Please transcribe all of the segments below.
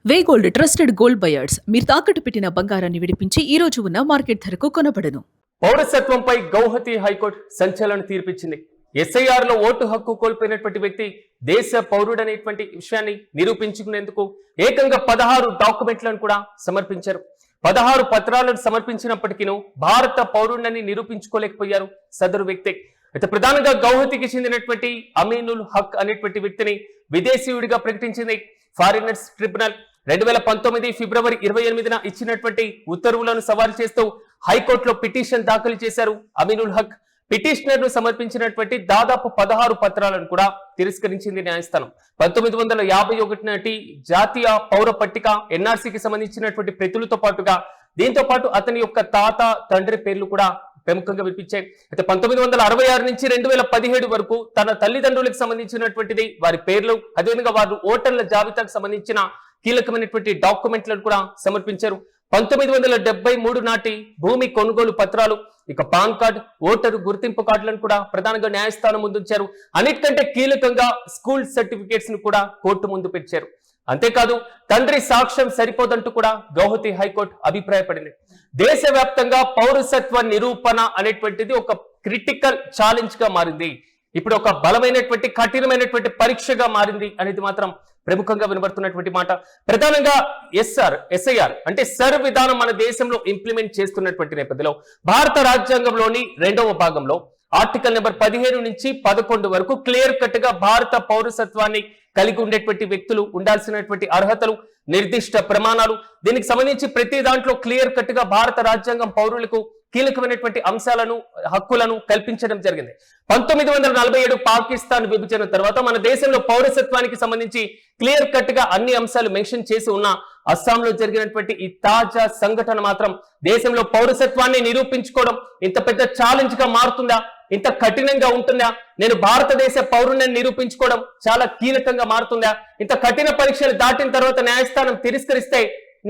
వే gold trusted gold buyers మీరు తాకట్టు పెట్టిన బంగారాన్ని విడిపించి ఈ రోజు ఉన్న మార్కెట్ ధరకు కొనబడను. పౌరసత్వంపై గౌహతి హైకోర్టు సంచలన తీర్పిచ్చింది. ఎస్ఐఆర్ లో ఓటు హక్కు కోల్పోయినటువంటి వ్యక్తి దేశ పౌరుడనేటువంటి విషయాన్ని నిరూపించుకునేందుకు ఏకంగా 16 డాక్యుమెంట్లను కూడా సమర్పించారు. 16 పత్రాలను సమర్పించినప్పటికీ భారత పౌరుడని నిరూపించుకోలేకపోయారు సదరు వ్యక్తి. అయితే ప్రధానంగా గౌహతికి చెందినటువంటి అమీనుల్ హక్ అనేటువంటి వ్యక్తిని విదేశీయుడిగా ప్రకటించింది ఫారినర్స్ ట్రిబ్యునల్. 2019 ఫిబ్రవరి 28న ఇచ్చినటువంటి ఉత్తర్వులను సవాల్ చేస్తూ హైకోర్టులో పిటిషన్ దాఖలు చేశారు అమీనుల్ హక్. పిటిషనర్ ను సమర్పించినటువంటి దాదాపు 16 పత్రాలను కూడా తిరస్కరించింది న్యాయస్థానం. 1951 నాటి జాతీయ పౌర పట్టిక ఎన్ఆర్సీకి సంబంధించినటువంటి ప్రతులతో పాటుగా దీంతో పాటు అతని యొక్క తాత తండ్రి పేర్లు కూడా ప్రముఖంగా వినిపించాయి. అయితే 1966 నుంచి 2017 వరకు తన తల్లిదండ్రులకు సంబంధించినటువంటిది వారి పేర్లు, అదేవిధంగా వారు ఓటర్ల జాబితాకు సంబంధించిన కీలకమైనటువంటి డాక్యుమెంట్లను కూడా సమర్పించారు. 1973 నాటి భూమి కొనుగోలు పత్రాలు, ఇక పాన్ కార్డు, ఓటరు గుర్తింపు కార్డులను కూడా ప్రధానంగా న్యాయస్థానం ముందుంచారు. అన్నిటికంటే కీలకంగా స్కూల్ సర్టిఫికేట్స్ ను కూడా కోర్టు ముందు పెట్టారు. అంతేకాదు తండ్రి సాక్ష్యం సరిపోదంటూ కూడా గౌహతి హైకోర్టు అభిప్రాయపడింది. దేశవ్యాప్తంగా పౌరసత్వ నిరూపణ అనేటువంటిది ఒక క్రిటికల్ ఛాలెంజ్ గా మారింది. ఇప్పుడు ఒక బలమైనటువంటి కఠినమైనటువంటి పరీక్షగా మారింది అనేది మాత్రం ప్రముఖంగా వినబడుతున్నటువంటి మాట. ప్రధానంగా ఎస్ఐఆర్ అంటే సర్ విధానం మన దేశంలో ఇంప్లిమెంట్ చేస్తున్నటువంటి నేపథ్యంలో భారత రాజ్యాంగంలోని 2వ భాగంలో ఆర్టికల్ నెంబర్ 15 నుంచి 11 వరకు క్లియర్ కట్ గా భారత పౌరసత్వాన్ని కలిగి ఉండేటువంటి వ్యక్తులు ఉండాల్సినటువంటి అర్హతలు, నిర్దిష్ట ప్రమాణాలు, దీనికి సంబంధించి ప్రతి దాంట్లో క్లియర్ కట్ గా భారత రాజ్యాంగం పౌరులకు కీలకమైనటువంటి అంశాలను, హక్కులను కల్పించడం జరిగింది. 1947 పాకిస్తాన్ విభజన తర్వాత మన దేశంలో పౌరసత్వానికి సంబంధించి క్లియర్ కట్ గా అన్ని అంశాలు మెన్షన్ చేసి ఉన్న అస్సాంలో జరిగినటువంటి ఈ తాజా సంఘటన మాత్రం దేశంలో పౌరసత్వాన్ని నిరూపించుకోవడం ఇంత పెద్ద ఛాలెంజ్ గా మారుతుందా, ఇంత కఠినంగా ఉంటుందా, నేను భారతదేశ పౌరుణ్ణి నిరూపించుకోవడం చాలా కీలకంగా మారుతుందా, ఇంత కఠిన పరీక్షలు దాటిన తర్వాత న్యాయస్థానం తిరస్కరిస్తే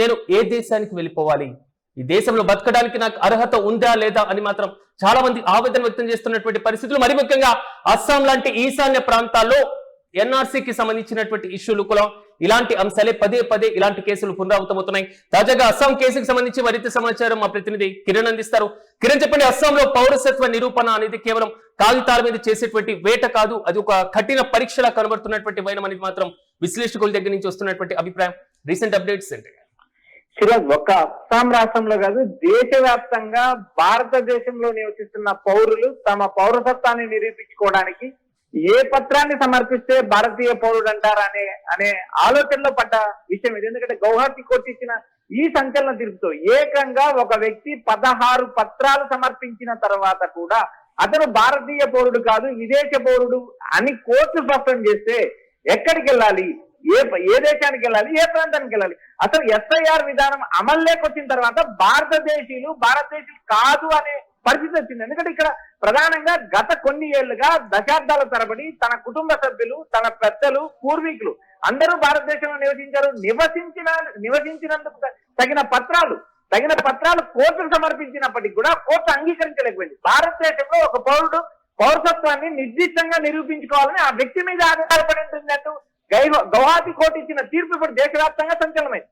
నేను ఏ దేశానికి వెళ్ళిపోవాలి, ఈ దేశంలో బతకడానికి నాకు అర్హత ఉందా లేదా అని మాత్రం చాలా మంది ఆవేదన వ్యక్తం చేస్తున్నటువంటి పరిస్థితులు. మరి ముఖ్యంగా అస్సాం లాంటి ఈశాన్య ప్రాంతాల్లో ఎన్ఆర్సీకి సంబంధించినటువంటి ఇష్యూలు కూడా ఇలాంటి అంశాలే పదే ఇలాంటి కేసులు పునరావృతమవుతున్నాయి. తాజాగా అస్సాం కేసుకు సంబంధించి మరింత సమాచారం మా ప్రతినిధి కిరణ్ అందిస్తారు. కిరణ్, చెప్పండి, అస్సాంలో పౌరసత్వ నిరూపణ అనేది కేవలం కాగితాల మీద చేసేటువంటి వేట కాదు, అది ఒక కఠిన పరీక్షలా కనబడుతున్నటువంటి వైనం అనేది మాత్రం విశ్లేషకుల దగ్గర నుంచి వస్తున్నటువంటి అభిప్రాయం. రీసెంట్ అప్డేట్స్ ఏంటి? ఒక్క అస్సాం రాష్ట్రంలో కాదు, దేశవ్యాప్తంగా భారతదేశంలో నివసిస్తున్న పౌరులు తమ పౌరసత్వాన్ని నిరూపించుకోవడానికి ఏ పత్రాన్ని సమర్పిస్తే భారతీయ పౌరుడు అంటారా అనే ఆలోచనలో పడ్డ విషయం ఇది. ఎందుకంటే గౌహతి కోర్టు ఇచ్చిన ఈ సంచలన తీర్పుతో ఏకంగా ఒక వ్యక్తి 16 పత్రాలు సమర్పించిన తర్వాత కూడా అతను భారతీయ పౌరుడు కాదు, విదేశ పౌరుడు అని కోర్టు స్పష్టం చేస్తే ఎక్కడికి వెళ్ళాలి, ఏ దేశానికి వెళ్ళాలి, ఏ ప్రాంతానికి వెళ్ళాలి? అసలు ఎస్ఐఆర్ విధానం అమల్లోకి వచ్చిన తర్వాత భారతదేశీయులు కాదు అనే పరిస్థితి వచ్చింది. ఎందుకంటే ఇక్కడ ప్రధానంగా గత కొన్ని ఏళ్లుగా దశాబ్దాల తరబడి తన కుటుంబ సభ్యులు, తన పెద్దలు, పూర్వీకులు అందరూ భారతదేశంలో నివసించారు. నివసించినందుకు తగిన పత్రాలు కోర్టుకు సమర్పించినప్పటికీ కూడా కోర్టు అంగీకరించలేకపోయింది. భారతదేశంలో ఒక పౌరుడు పౌరసత్వాన్ని నిర్దిష్టంగా నిరూపించుకోవాలని ఆ వ్యక్తి మీద ఆధారపడి ఉంటుందంటూ గౌహతి కోర్టు ఇచ్చిన తీర్పు ఇప్పుడు దేశవ్యాప్తంగా సంచలనమైంది.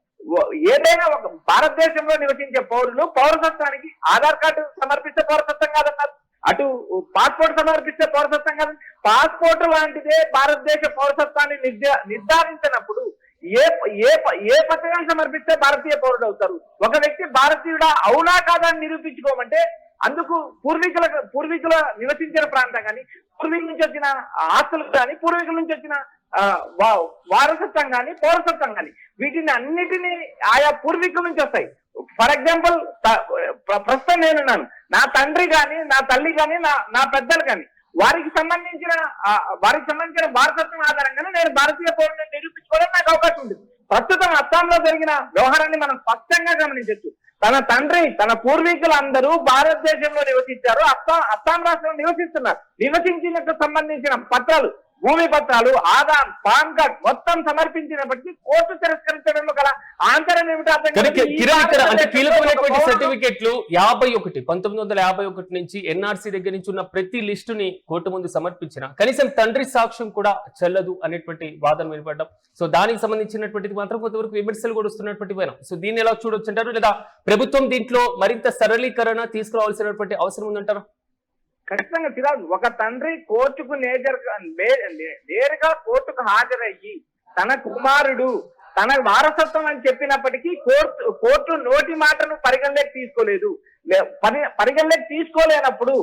ఏదైనా ఒక భారతదేశంలో నివసించే పౌరులు పౌరసత్వానికి ఆధార్ కార్డు సమర్పిస్తే పౌరసత్వం కాదన్నారు, అటు పాస్పోర్ట్ సమర్పిస్తే పౌరసత్వం కాదని, పాస్పోర్ట్ లాంటిదే భారతదేశ పౌరసత్వాన్ని నిర్ధారించినప్పుడు ఏ పత్రాలు సమర్పిస్తే భారతీయ పౌరుడు అవుతారు? ఒక వ్యక్తి భారతీయుడా అవునా కాదా అని నిరూపించుకోమంటే అందుకు పూర్వీకుల నివసించిన ప్రాంతం కానీ, పూర్వీకుల నుంచి వచ్చిన ఆస్తులు కానీ, పూర్వీకుల నుంచి వచ్చిన వారసత్వం కానీ, పౌరసత్వం కానీ, వీటిని అన్నిటినీ ఆయా పూర్వీకుల నుంచి వస్తాయి. ఫర్ ఎగ్జాంపుల్, ప్రస్తుతం నేనున్నాను, నా తండ్రి కానీ, నా తల్లి కానీ, నా పెద్దలు కానీ వారికి సంబంధించిన వారసత్వం ఆధారంగానే నేను భారతీయ పౌరులను నిరూపించుకోవడానికి నాకు అవకాశం ఉంటుంది. ప్రస్తుతం అస్సాంలో జరిగిన వ్యవహారాన్ని మనం స్పష్టంగా గమనించవచ్చు. తన తండ్రి, తన పూర్వీకులు అందరూ భారతదేశంలో నివసించారు, అస్సాం రాష్ట్రంలో నివసిస్తున్నారు. నివసించినకు సంబంధించిన పత్రాలు, భూమి పత్రాలు, ఆధార్, పాన్ కార్డ్ మొత్తం సమర్పించినప్పటికీ కోర్టు తిరస్కరించడంలో గల ఆంతరం ఏమిటో అంటే అర్థం కాదు. ఈ కిరణ్ ఇక్కడ అంటే భారతదేశంలో కీలకమైనటువంటి ఒక పౌరుడు- సర్టిఫికెట్లు 1951 నుంచి ఎన్ఆర్సీ దగ్గర నుంచి ఉన్న ప్రతి లిస్టుని కోర్టు ముందు సమర్పించిన కనీసం తండ్రి సాక్ష్యం కూడా చెల్లదు అనేటువంటి వాదన వినపడ్డాం. సో దానికి సంబంధించినటువంటిది మాత్రం కొంతవరకు విమర్శలు కూడా వస్తున్నటువంటి పోయినాం. సో దీన్ని ఎలా చూడొచ్చు అంటారు, లేదా ప్రభుత్వం దీంట్లో మరింత సరళీకరణ తీసుకురావాల్సినటువంటి అవసరం ఉందంటారు? ఖచ్చితంగా సిరాజ్, ఒక తండ్రి కోర్టుకు నేరుగా కోర్టుకు హాజరయ్యి తన కుమారుడు తన వారసత్వం అని చెప్పినప్పటికీ కోర్టు నోటి మాటను పరిగణలోకి తీసుకోలేదు. పరిగణలోకి తీసుకోలేనప్పుడు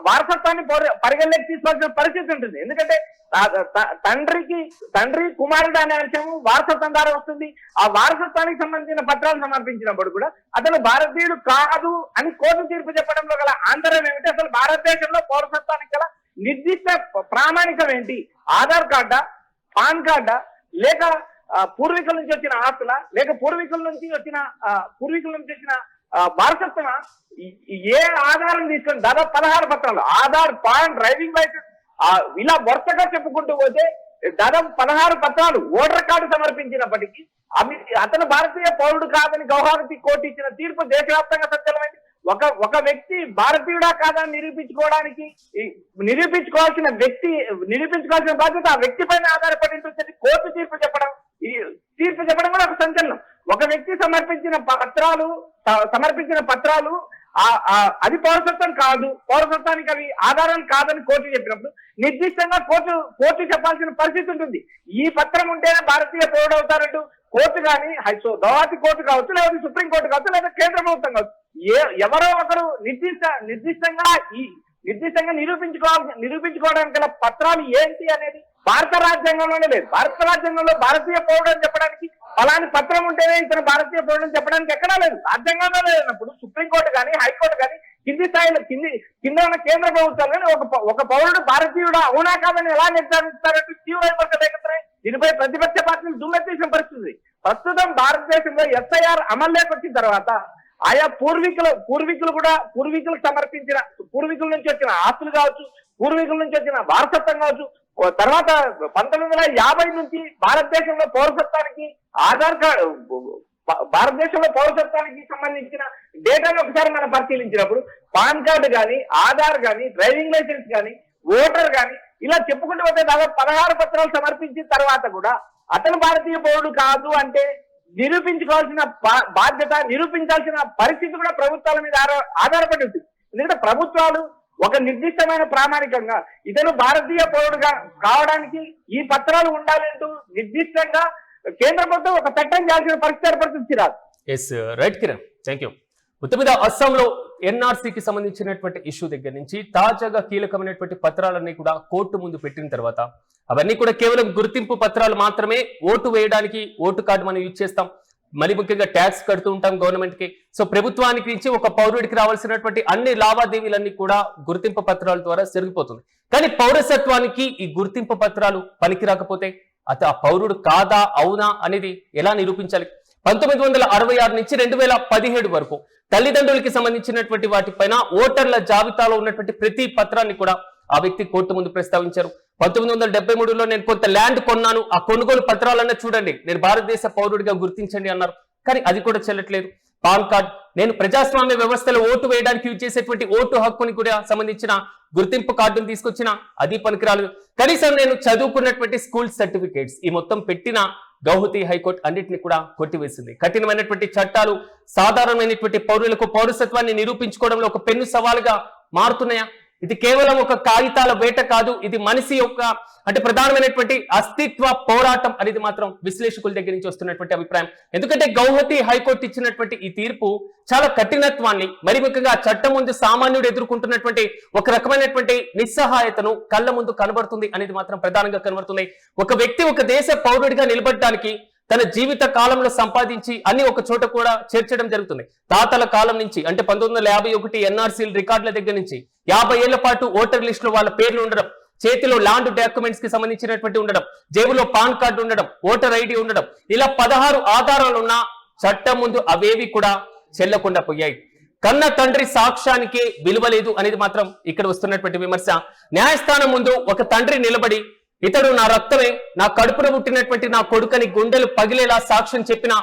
వారసత్వాన్ని పరిగణలోకి తీసుకోవాల్సిన పరిస్థితి ఉంటుంది. ఎందుకంటే తండ్రి కుమారుడు అనే అంశం వారసత్వం ద్వారా వస్తుంది. ఆ వారసత్వానికి సంబంధించిన పత్రాలు సమర్పించినప్పుడు కూడా అతను భారతీయుడు కాదు అని కోర్టు తీర్పు చెప్పడంలో గల ఆంతర్యం ఏమిటి? అసలు భారతదేశంలో పౌరసత్వానికి గల నిర్దిష్ట ప్రామాణికం ఏంటి? ఆధార్ కార్డా, పాన్ కార్డా, లేక పూర్వీకుల నుంచి వచ్చిన ఆస్తుల, లేక పూర్వీకుల నుంచి వచ్చిన వారసత్వమా? ఏ ఆధారం తీసుకొని దాదాపు 16 పత్రాలు, ఆధార్, పాన్, డ్రైవింగ్ లైసెన్స్, ఇలా వరుసగా చెప్పుకుంటూ పోతే దాదాపు 16 పత్రాలు, ఓటర్ కార్డు సమర్పించినప్పటికీ అతను భారతీయ పౌరుడు కాదని గౌహతి కోర్టు ఇచ్చిన తీర్పు దేశవ్యాప్తంగా సంచలనమైంది. ఒక వ్యక్తి భారతీయుడా కాదని నిరూపించుకోవాల్సిన బాధ్యత ఆ వ్యక్తి పైన ఆధారపడి ఉంటుంది. కోర్టు తీర్పు చెప్పడం కూడా ఒక సంచలనం. ఒక వ్యక్తి సమర్పించిన పత్రాలు అది పౌరసత్వం కాదు, పౌరసత్వానికి అవి ఆధారం కాదని కోర్టు చెప్పినప్పుడు నిర్దిష్టంగా కోర్టు చెప్పాల్సిన పరిస్థితి ఉంటుంది. ఈ పత్రం ఉంటేనే భారతీయ పౌరుడు అవుతారంటూ కోర్టు కానీ గౌహతి కోర్టు కావచ్చు, లేదా సుప్రీం కోర్టు కావచ్చు, లేదా కేంద్ర ప్రభుత్వం కావచ్చు, ఎవరో ఒకరు నిర్దిష్టంగా నిరూపించుకోవడానికి గల పత్రాలు ఏంటి అనేది భారత రాజ్యాంగంలోనే లేదు. భారత రాజ్యాంగంలో భారతీయ పౌరుడు అని చెప్పడానికి అలాంటి పత్రం ఉంటేనే ఇతను భారతీయ పౌరుడు అని చెప్పడానికి ఎక్కడా లేదు. రాజ్యాంగంలో లేనప్పుడు సుప్రీంకోర్టు కానీ, హైకోర్టు కానీ, కింది స్థాయిలో కింద ఉన్న కేంద్ర ప్రభుత్వాలు కానీ ఒక పౌరుడు భారతీయుడా అవునా కాదని ఎలా నిర్ధారిస్తారంటూ తీవ్ర విమర్శలు రేకెత్తాయి. దీనిపై ప్రతిపక్ష పార్టీలు దుమ్మెత్తేసిన పరిస్థితి. ప్రస్తుతం భారతదేశంలో ఎస్ఐఆర్ అమల్లోకి వచ్చిన తర్వాత ఆయా పూర్వీకులకు సమర్పించిన పూర్వీకుల నుంచి వచ్చిన ఆస్తులు కావచ్చు, పూర్వీకుల నుంచి వచ్చిన వారసత్వం కావచ్చు, తర్వాత 1950 నుంచి భారతదేశంలో పౌరసత్వానికి సంబంధించిన డేటాను ఒకసారి మనం పరిశీలించినప్పుడు పాన్ కార్డు కానీ, ఆధార్ కానీ, డ్రైవింగ్ లైసెన్స్ కానీ, ఓటర్ కానీ, ఇలా చెప్పుకుంటూ పోతే దాదాపు 16 పత్రాలు సమర్పించిన తర్వాత కూడా అతను భారతీయ పౌరుడు కాదు అంటే నిరూపించాల్సిన పరిస్థితి కూడా ప్రభుత్వాల మీద ఆధారపడి ఉంటుంది. ఎందుకంటే ప్రభుత్వాలు ఒక నిర్దిష్టమైన ప్రామాణికంగా ఇతను భారతీయ పౌరుడుగా కావడానికి ఈ పత్రాలు ఉండాలంటూ నిర్దిష్టంగా కేంద్ర ప్రభుత్వం ఒక చట్టం చేయాల్సిన పరిస్థితి ఏర్పడుతుంది. Yes, right Kiran, thank you. మొత్తం మీద అస్సాంలో ఎన్ఆర్సీకి సంబంధించినటువంటి ఇష్యూ దగ్గర నుంచి తాజాగా కీలకమైనటువంటి పత్రాలన్నీ కూడా కోర్టు ముందు పెట్టిన తర్వాత అవన్నీ కూడా కేవలం గుర్తింపు పత్రాలు మాత్రమే. ఓటు వేయడానికి ఓటు కార్డు మనం యూజ్ చేస్తాం, మరి ముఖ్యంగా ట్యాక్స్ కడుతూ ఉంటాం గవర్నమెంట్ కి. సో ప్రభుత్వానికి నుంచి ఒక పౌరుడికి రావాల్సినటువంటి అన్ని లావాదేవీలన్నీ కూడా గుర్తింపు పత్రాల ద్వారా జరిగిపోతుంది. కానీ పౌరసత్వానికి ఈ గుర్తింపు పత్రాలు పనికి రాకపోతే ఆ పౌరుడు కాదా అవునా అనేది ఎలా నిరూపించాలి? 1966 నుంచి 2017 వరకు తల్లిదండ్రులకి సంబంధించినటువంటి వాటిపైన ఓటర్ల జాబితాలో ఉన్నటువంటి ప్రతి పత్రాన్ని కూడా ఆ వ్యక్తి కోర్టు ముందు ప్రస్తావించారు. 1973లో నేను కొంత ల్యాండ్ కొన్నాను, ఆ కొనుగోలు పత్రాలన్నా చూడండి, నేను భారతదేశ పౌరుడిగా గుర్తించండి అన్నారు. కానీ అది కూడా చెల్లట్లేదు. పాన్ కార్డ్, నేను ప్రజాస్వామ్య వ్యవస్థలో ఓటు వేయడానికి యూజ్ చేసేటువంటి ఓటు హక్కుని కూడా సంబంధించిన గుర్తింపు కార్డును తీసుకొచ్చిన అది పనికిరాలేదు. కనీసం నేను చదువుకున్నటువంటి స్కూల్ సర్టిఫికేట్స్, ఈ మొత్తం పెట్టిన గౌహతి హైకోర్టు అన్నింటినీ కూడా కొట్టివేసింది. కఠినమైనటువంటి చట్టాలు సాధారణమైనటువంటి పౌరులకు పౌరసత్వాన్ని నిరూపించుకోవడంలో ఒక పెన్ను సవాలుగా మారుతున్నాయా? ఇది కేవలం ఒక కాగితాల వేట కాదు, ఇది మనిషి యొక్క అంటే ప్రధానమైనటువంటి అస్తిత్వ పోరాటం అనేది మాత్రం విశ్లేషకుల దగ్గర నుంచి వస్తున్నటువంటి అభిప్రాయం. ఎందుకంటే గౌహతి హైకోర్టు ఇచ్చినటువంటి ఈ తీర్పు చాలా కఠినత్వాన్ని, మరి ముఖ్యంగా చట్టం ముందు సామాన్యుడు ఎదుర్కొంటున్నటువంటి ఒక రకమైనటువంటి నిస్సహాయతను కళ్ళ ముందు కనబడుతుంది అనేది మాత్రం ప్రధానంగా కనబడుతుంది. ఒక వ్యక్తి ఒక దేశ పౌరుడిగా నిలబడడానికి తన జీవిత కాలంలో సంపాదించి అన్ని ఒక చోట కూడా చేర్చడం జరుగుతుంది. తాతల కాలం నుంచి అంటే 1951 ఎన్ఆర్సీ రికార్డుల దగ్గర నుంచి 50 ఏళ్ల పాటు ఓటర్ లిస్ట్ లో వాళ్ళ పేర్లు ఉండడం, చేతిలో ల్యాండ్ డాక్యుమెంట్స్ కి సంబంధించినటువంటి ఉండడం, జేబులో పాన్ కార్డు ఉండడం, ఓటర్ ఐడి ఉండడం, ఇలా 16 ఆధారాలు ఉన్న చట్టం ముందు అవేవి కూడా చెల్లకుండా పోయాయి. కన్న తండ్రి సాక్ష్యానికే విలువ లేదు అనేది మాత్రం ఇక్కడ వస్తున్నటువంటి విమర్శ. న్యాయస్థానం ముందు ఒక తండ్రి నిలబడి ఇతడు నా రక్తమే, నా కడుపున పుట్టినటువంటి నా కొడుకని గుండెలు పగిలేలా సాక్ష్యం చెప్పిన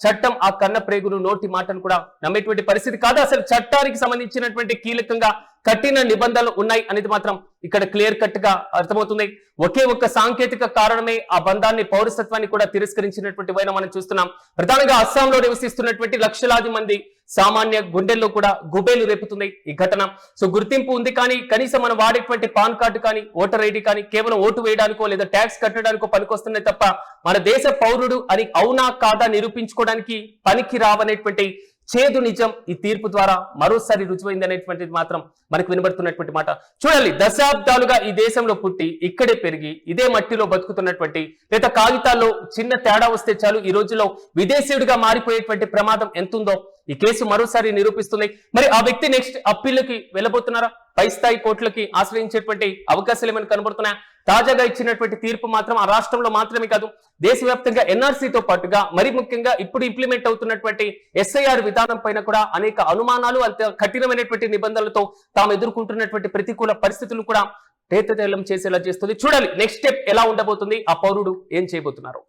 చట్టం ఆ కన్న ప్రేగును నోటి మాటను కూడా నమ్మేటువంటి పరిస్థితి కాదు. అసలు చట్టానికి సంబంధించినటువంటి కీలకంగా కఠిన నిబంధనలు ఉన్నాయి అనేది మాత్రం ఇక్కడ క్లియర్ కట్ గా అర్థమవుతుంది. ఒకే ఒక్క సాంకేతిక కారణమే ఆ బంధాన్ని, పౌరసత్వాన్ని కూడా తిరస్కరించినటువంటి వైన మనం చూస్తున్నాం. ప్రధానంగా అస్సాంలో నివసిస్తున్నటువంటి లక్షలాది మంది సామాన్య గుండెల్లో కూడా గుబేలు రేపుతుంది ఈ ఘటన. సో గుర్తింపు ఉంది కానీ కనీసం మనం వాడేటువంటి పాన్ కార్డు కానీ ఓటర్ ఐడి కానీ కేవలం ఓటు వేయడానికో లేదా ట్యాక్స్ కట్టడానికో పనికొస్తున్నాయి తప్ప మన దేశ పౌరుడు అని అవునా కాదా నిరూపించుకోవడానికి పనికి రావనేటువంటి చేదు నిజం ఈ తీర్పు ద్వారా మరోసారి రుజువైంది అనేటువంటిది మాత్రం మనకు వినబడుతున్నటువంటి మాట. చూడాలి, దశాబ్దాలుగా ఈ దేశంలో పుట్టి ఇక్కడే పెరిగి ఇదే మట్టిలో బతుకుతున్నటువంటి, లేదా కాగితాల్లో చిన్న తేడా వస్తే చాలు ఈ రోజుల్లో విదేశీయుడిగా మారిపోయేటువంటి ప్రమాదం ఎంతుందో ఈ కేసు మరోసారి నిరూపిస్తుంది. మరి ఆ వ్యక్తి నెక్స్ట్ అప్పీల్కి వెళ్ళబోతున్నారా? పై స్థాయి కోర్టులకి ఆశ్రయించేటువంటి అవకాశాలు ఏమైనా కనబడుతున్నాయా? తాజాగా ఇచ్చినటువంటి తీర్పు మాత్రం ఆ రాష్ట్రంలో మాత్రమే కాదు, దేశవ్యాప్తంగా ఎన్ఆర్సీతో పాటుగా మరి ముఖ్యంగా ఇప్పుడు ఇంప్లిమెంట్ అవుతున్నటువంటి ఎస్ఐఆర్ విధానం పైన కూడా అనేక అనుమానాలు, అంత కఠినమైనటువంటి నిబంధనలతో తాము ఎదుర్కొంటున్నటువంటి ప్రతికూల పరిస్థితులు కూడా తేటతెల్లం చేసేలా చేస్తుంది. చూడాలి నెక్స్ట్ స్టెప్ ఎలా ఉండబోతుంది, ఆ పౌరుడు ఏం చేయబోతున్నారు.